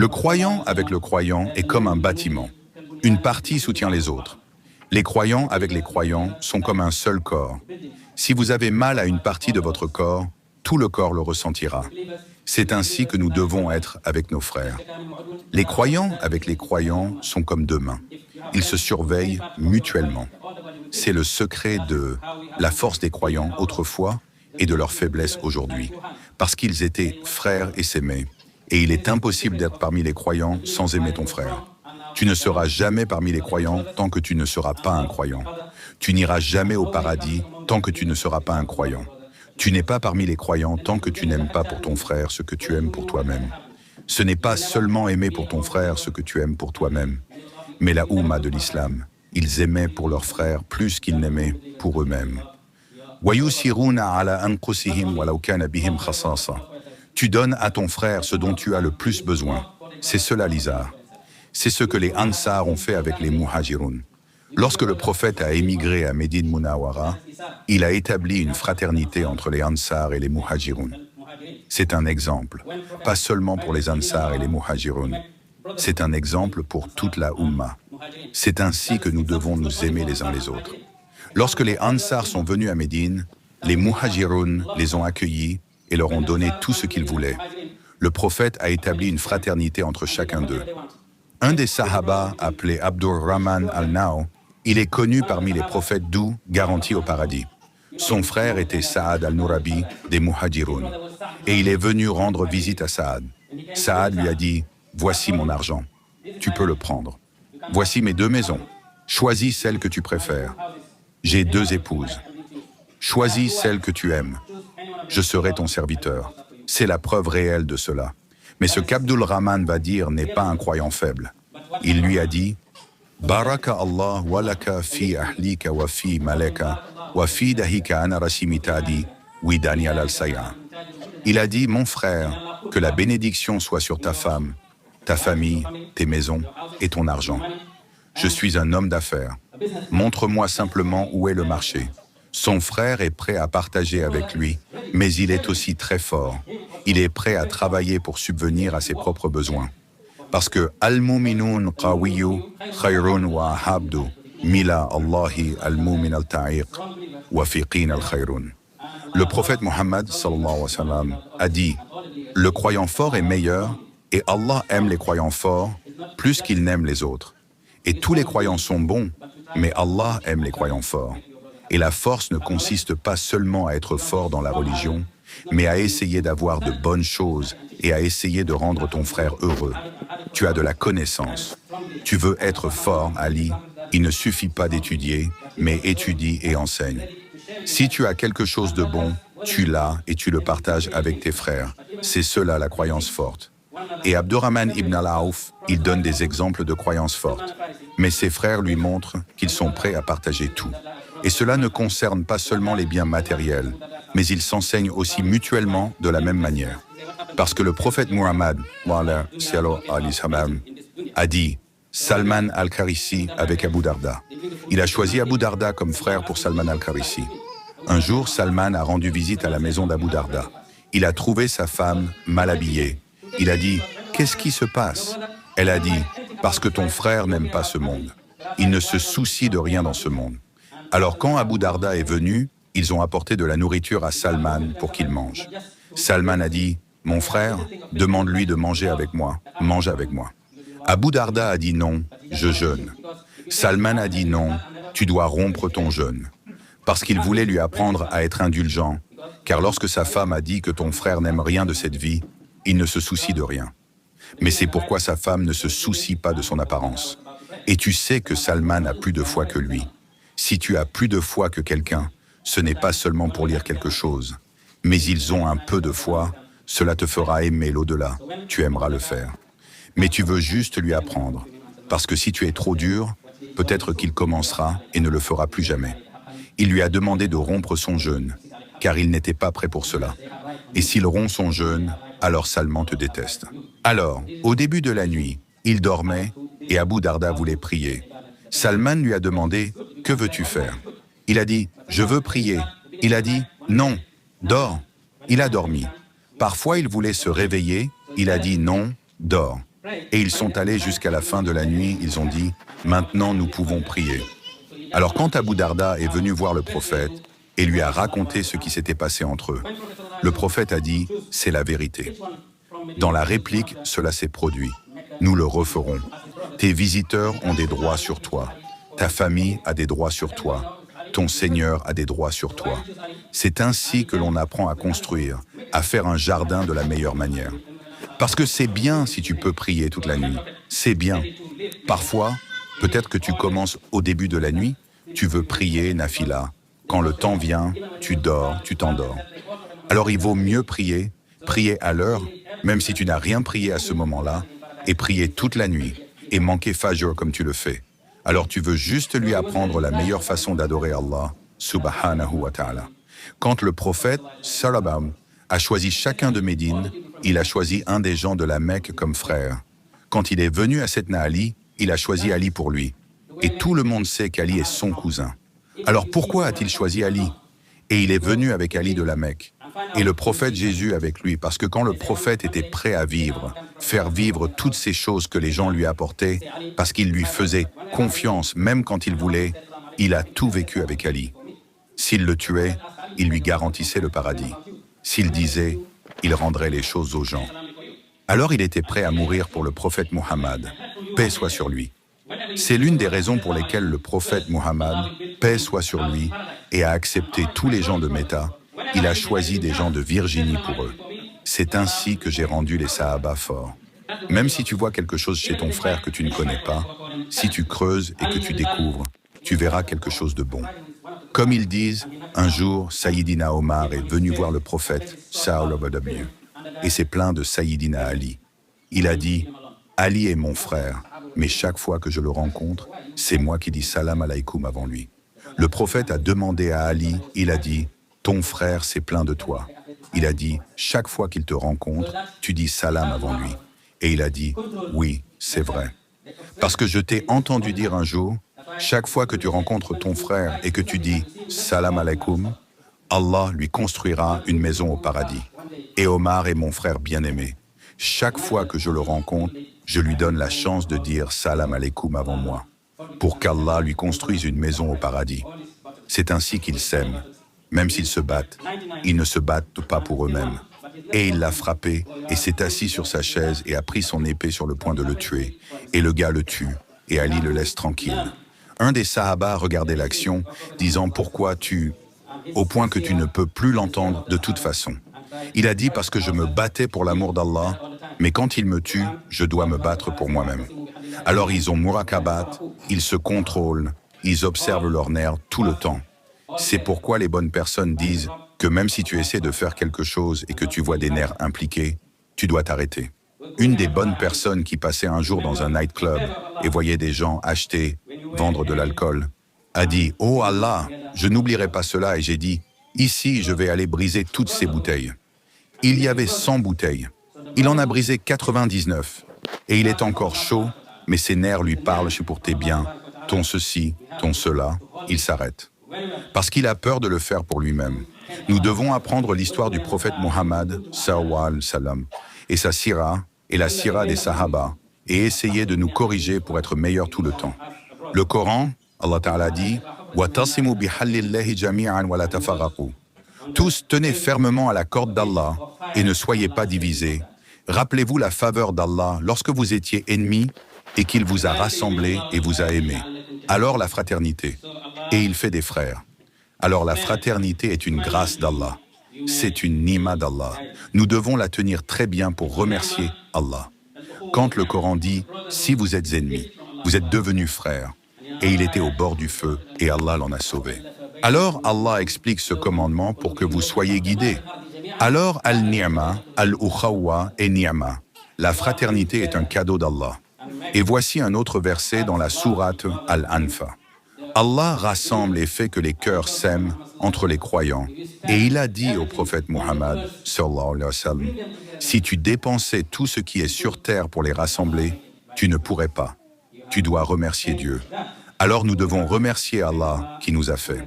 Le croyant avec le croyant est comme un bâtiment. Une partie soutient les autres. Les croyants avec les croyants sont comme un seul corps. Si vous avez mal à une partie de votre corps, tout le corps le ressentira. C'est ainsi que nous devons être avec nos frères. Les croyants avec les croyants sont comme deux mains. Ils se surveillent mutuellement. C'est le secret de la force des croyants autrefois et de leur faiblesse aujourd'hui, parce qu'ils étaient frères et s'aimaient. Et il est impossible d'être parmi les croyants sans aimer ton frère. Tu ne seras jamais parmi les croyants tant que tu ne seras pas un croyant. Tu n'iras jamais au paradis tant que tu ne seras pas un croyant. Tu n'es pas parmi les croyants tant que tu n'aimes pas pour ton frère ce que tu aimes pour toi-même. Ce n'est pas seulement aimer pour ton frère ce que tu aimes pour toi-même, mais la Oumma de l'islam. Ils aimaient pour leurs frères plus qu'ils n'aimaient pour eux-mêmes. Tu donnes à ton frère ce dont tu as le plus besoin. C'est cela l'izar. C'est ce que les Ansar ont fait avec les Muhajirun. Lorsque le prophète a émigré à Médine Munawara, il a établi une fraternité entre les Ansar et les Muhajirun. C'est un exemple, pas seulement pour les Ansar et les Muhajirun. C'est un exemple pour toute la Ummah. C'est ainsi que nous devons nous aimer les uns les autres. Lorsque les Ansar sont venus à Médine, les Muhajirun les ont accueillis et leur ont donné tout ce qu'ils voulaient. Le prophète a établi une fraternité entre chacun d'eux. Un des Sahaba, appelé Abdurrahman al-Nao, il est connu parmi les prophètes doux, garantis au paradis. Son frère était Saad al-Nurabi des Muhajirun, et il est venu rendre visite à Saad. Saad lui a dit « Voici mon argent, tu peux le prendre. Voici mes 2 maisons, choisis celle que tu préfères. J'ai 2 épouses. Choisis celle que tu aimes. Je serai ton serviteur. » C'est la preuve réelle de cela. Mais ce qu'Abdul Rahman va dire n'est pas un croyant faible. Il lui a dit « Baraka Allah walaka fi ahlika wa fi malaka wa fi dahika ana rasimitadi wi Daniel al-Sayya. » Il a dit « Mon frère, que la bénédiction soit sur ta femme, ta famille, tes maisons et ton argent. Je suis un homme d'affaires. Montre-moi simplement où est le marché. » Son frère est prêt à partager avec lui, mais il est aussi très fort. Il est prêt à travailler pour subvenir à ses propres besoins. Parce que Al-Mu'minun qawiyu khayrun wa habdu mila Allahi al-Mu'min al-Ta'iq wa fiqin al-Khayrun. Le prophète Mohammed sallallahu alayhi wa sallam a dit « Le croyant fort est meilleur et Allah aime les croyants forts plus qu'il n'aime les autres. Et tous les croyants sont bons, mais Allah aime les croyants forts. » Et la force ne consiste pas seulement à être fort dans la religion, mais à essayer d'avoir de bonnes choses et à essayer de rendre ton frère heureux. Tu as de la connaissance. Tu veux être fort, Ali. Il ne suffit pas d'étudier, mais étudie et enseigne. Si tu as quelque chose de bon, tu l'as et tu le partages avec tes frères. C'est cela la croyance forte. Et Abdurrahman ibn al-Aouf, il donne des exemples de croyances fortes. Mais ses frères lui montrent qu'ils sont prêts à partager tout. Et cela ne concerne pas seulement les biens matériels, mais ils s'enseignent aussi mutuellement de la même manière. Parce que le prophète Muhammad a dit Salman al-Kharisi avec Abu Darda. Il a choisi Abu Darda comme frère pour Salman al-Kharisi. Un jour, Salman a rendu visite à la maison d'Abu Darda. Il a trouvé sa femme mal habillée. Il a dit « Qu'est-ce qui se passe ?» Elle a dit « Parce que ton frère n'aime pas ce monde. Il ne se soucie de rien dans ce monde. » Alors quand Abu Darda est venu, ils ont apporté de la nourriture à Salman pour qu'il mange. Salman a dit « Mon frère, demande-lui de manger avec moi, mange avec moi. » Abu Darda a dit « Non, je jeûne. » Salman a dit « Non, tu dois rompre ton jeûne. » Parce qu'il voulait lui apprendre à être indulgent, car lorsque sa femme a dit que ton frère n'aime rien de cette vie, il ne se soucie de rien. Mais c'est pourquoi sa femme ne se soucie pas de son apparence. Et tu sais que Salman a plus de foi que lui. Si tu as plus de foi que quelqu'un, ce n'est pas seulement pour lire quelque chose, mais ils ont un peu de foi, cela te fera aimer l'au-delà, tu aimeras le faire. Mais tu veux juste lui apprendre, parce que si tu es trop dur, peut-être qu'il commencera et ne le fera plus jamais. Il lui a demandé de rompre son jeûne, car il n'était pas prêt pour cela. Et s'il rompt son jeûne, alors Salman te déteste. Alors, au début de la nuit, il dormait et Abu Darda voulait prier. Salman lui a demandé « Que veux-tu faire ?» Il a dit « Je veux prier ». Il a dit « Non, dors ». Il a dormi. Parfois, il voulait se réveiller. Il a dit « Non, dors ». Et ils sont allés jusqu'à la fin de la nuit, ils ont dit « Maintenant nous pouvons prier ». Alors quand Abu Darda est venu voir le prophète et lui a raconté ce qui s'était passé entre eux, le prophète a dit « C'est la vérité ». Dans la réplique, cela s'est produit. Nous le referons. Tes visiteurs ont des droits sur toi. Ta famille a des droits sur toi. Ton Seigneur a des droits sur toi. C'est ainsi que l'on apprend à construire, à faire un jardin de la meilleure manière. Parce que c'est bien si tu peux prier toute la nuit. C'est bien. Parfois, peut-être que tu commences au début de la nuit, tu veux prier, nafila. Quand le temps vient, tu dors, tu t'endors. Alors il vaut mieux prier à l'heure, même si tu n'as rien prié à ce moment-là, et prier toute la nuit, et manquer Fajr comme tu le fais. Alors tu veux juste lui apprendre la meilleure façon d'adorer Allah, subhanahu wa ta'ala. Quand le prophète, sallam, a choisi chacun de Médine, il a choisi un des gens de la Mecque comme frère. Quand il est venu à Setna Ali, il a choisi Ali pour lui. Et tout le monde sait qu'Ali est son cousin. Alors pourquoi a-t-il choisi Ali? Et il est venu avec Ali de la Mecque. Et le prophète Jésus avec lui, parce que quand le prophète était prêt à vivre, faire vivre toutes ces choses que les gens lui apportaient, parce qu'il lui faisait confiance, même quand il voulait, il a tout vécu avec Ali. S'il le tuait, il lui garantissait le paradis. S'il disait, il rendrait les choses aux gens. Alors il était prêt à mourir pour le prophète Muhammad, paix soit sur lui. C'est l'une des raisons pour lesquelles le prophète Muhammad, paix soit sur lui, et a accepté tous les gens de Mecca. Il a choisi des gens de Virginie pour eux. C'est ainsi que j'ai rendu les Sahaba forts. Même si tu vois quelque chose chez ton frère que tu ne connais pas, si tu creuses et que tu découvres, tu verras quelque chose de bon. Comme ils disent, un jour, Sayyidina Omar est venu voir le prophète, sallallahu, et s'est plaint de Sayyidina Ali. Il a dit, Ali est mon frère, mais chaque fois que je le rencontre, c'est moi qui dis salam alaykoum avant lui. Le prophète a demandé à Ali, il a dit, ton frère s'est plaint de toi. Il a dit, chaque fois qu'il te rencontre, tu dis salam avant lui. Et il a dit, oui, c'est vrai. Parce que je t'ai entendu dire un jour, chaque fois que tu rencontres ton frère et que tu dis salam alaykoum, Allah lui construira une maison au paradis. Et Omar est mon frère bien-aimé. Chaque fois que je le rencontre, je lui donne la chance de dire salam alaykoum avant moi, pour qu'Allah lui construise une maison au paradis. C'est ainsi qu'ils s'aiment. Même s'ils se battent, ils ne se battent pas pour eux-mêmes. Et il l'a frappé et s'est assis sur sa chaise et a pris son épée sur le point de le tuer. Et le gars le tue et Ali le laisse tranquille. Un des Sahaba regardait l'action, disant « Pourquoi tu… » au point que tu ne peux plus l'entendre de toute façon. Il a dit « Parce que je me battais pour l'amour d'Allah, mais quand il me tue, je dois me battre pour moi-même. » Alors ils ont murakabat, ils se contrôlent, ils observent leurs nerfs tout le temps. C'est pourquoi les bonnes personnes disent que même si tu essaies de faire quelque chose et que tu vois des nerfs impliqués, tu dois t'arrêter. Une des bonnes personnes qui passait un jour dans un nightclub et voyait des gens acheter, vendre de l'alcool, a dit « Oh Allah, je n'oublierai pas cela » et j'ai dit « Ici, je vais aller briser toutes ces bouteilles. » Il y avait 100 bouteilles. Il en a brisé 99. Et il est encore chaud, mais ses nerfs lui parlent « Je suis pour tes biens, ton ceci, ton cela ». Il s'arrête. Parce qu'il a peur de le faire pour lui-même. Nous devons apprendre l'histoire du prophète Mohammed, sallallahu alayhi wa sallam, et sa sira, et la sira des Sahaba, et essayer de nous corriger pour être meilleurs tout le temps. Le Coran, Allah Ta'ala dit « Wa'tasimu bihallillahi jami'an wa la tafarraqu » Tous tenez fermement à la corde d'Allah et ne soyez pas divisés. Rappelez-vous la faveur d'Allah lorsque vous étiez ennemis et qu'il vous a rassemblés et vous a aimés. Alors la fraternité. Et il fait des frères. Alors la fraternité est une grâce d'Allah. C'est une nima d'Allah. Nous devons la tenir très bien pour remercier Allah. Quand le Coran dit « Si vous êtes ennemis, vous êtes devenus frères » et il était au bord du feu et Allah l'en a sauvé. Alors Allah explique ce commandement pour que vous soyez guidés. Alors al-ni'ma, al-ukhawa et ni'ma. La fraternité est un cadeau d'Allah. Et voici un autre verset dans la sourate Al-Anfa. Allah rassemble et fait que les cœurs s'aiment entre les croyants. Et il a dit au prophète Muhammad, sallallahu alayhi wa sallam, si tu dépensais tout ce qui est sur terre pour les rassembler, tu ne pourrais pas. Tu dois remercier Dieu. Alors nous devons remercier Allah qui nous a fait.